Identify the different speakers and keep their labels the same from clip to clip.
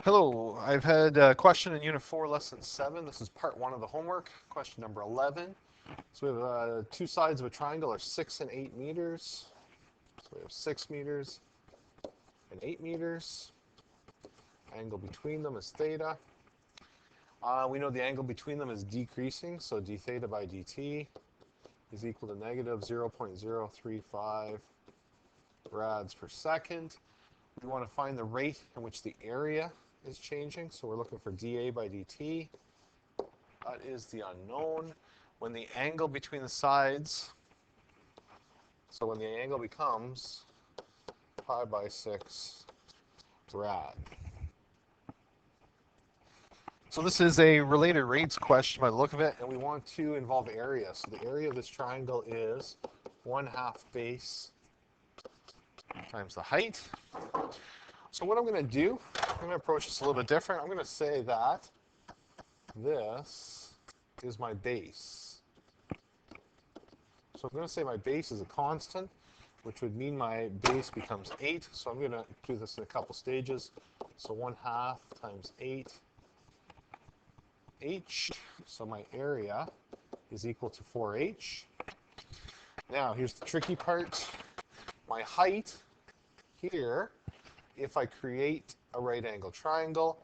Speaker 1: Hello, I've had a question in Unit 4, Lesson 7. This is part 1 of the homework, question number 11. So we have two sides of a triangle are 6 and 8 meters. So we have 6 meters and 8 meters. Angle between them is theta. We know the angle between them is decreasing, so d theta by dt is equal to negative 0.035 rads per second. We want to find the rate in which the area is changing, so we're looking for dA by dt. That is the unknown. When the angle between the sides, so when the angle becomes pi by 6 rad. So this is a related rates question by the look of it, and we want to involve area. So the area of this triangle is 1/2 base times the height. So what I'm going to do, I'm going to approach this a little bit different. I'm going to say that this is my base. So I'm going to say my base is a constant, which would mean my base becomes 8. So I'm going to do this in a couple stages. So 1/2 times 8 h. So my area is equal to 4h. Now here's the tricky part. My height here, if I create a right angle triangle,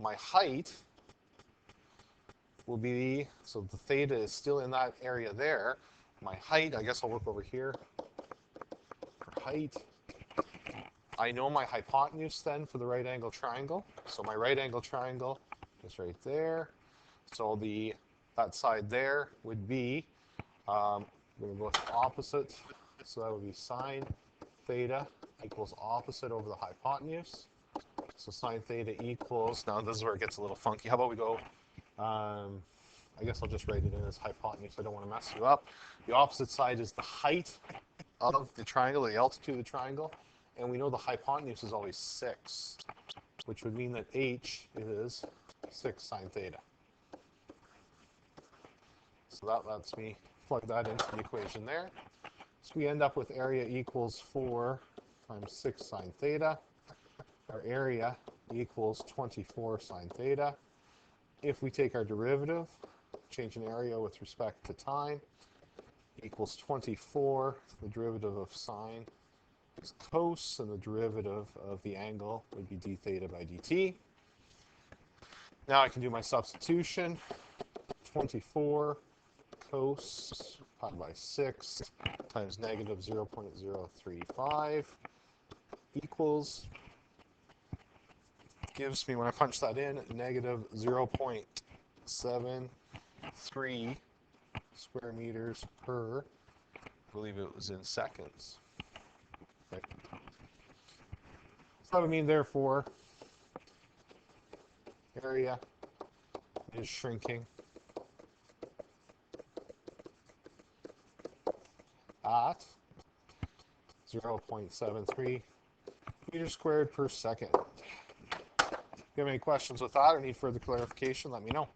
Speaker 1: my height will be, so the theta is still in that area there. My height, I guess I'll work over here for height. I know my hypotenuse then for the right angle triangle. So my right angle triangle is right there. So that side there would be, we're going to go with opposite. So that would be sine theta equals opposite over the hypotenuse. So sine theta equals, now this is where it gets a little funky. How about we go, I guess I'll just write it in as hypotenuse. I don't want to mess you up. The opposite side is the height of the triangle, the altitude of the triangle. And we know the hypotenuse is always 6, which would mean that h is 6 sine theta. So that lets me plug that into the equation there. So we end up with area equals 4 times 6 sine theta. Our area equals 24 sine theta. If we take our derivative, change an area with respect to time, equals 24. The derivative of sine is cos, and the derivative of the angle would be d theta by dt. Now I can do my substitution. 24 cos pi by 6 times negative 0.035 equals, gives me, when I punch that in, negative 0.73 square meters per, I believe it was in seconds. Okay. So that would mean, therefore, area is shrinking at 0.73 meters squared per second. If you have any questions with that or need further clarification, let me know.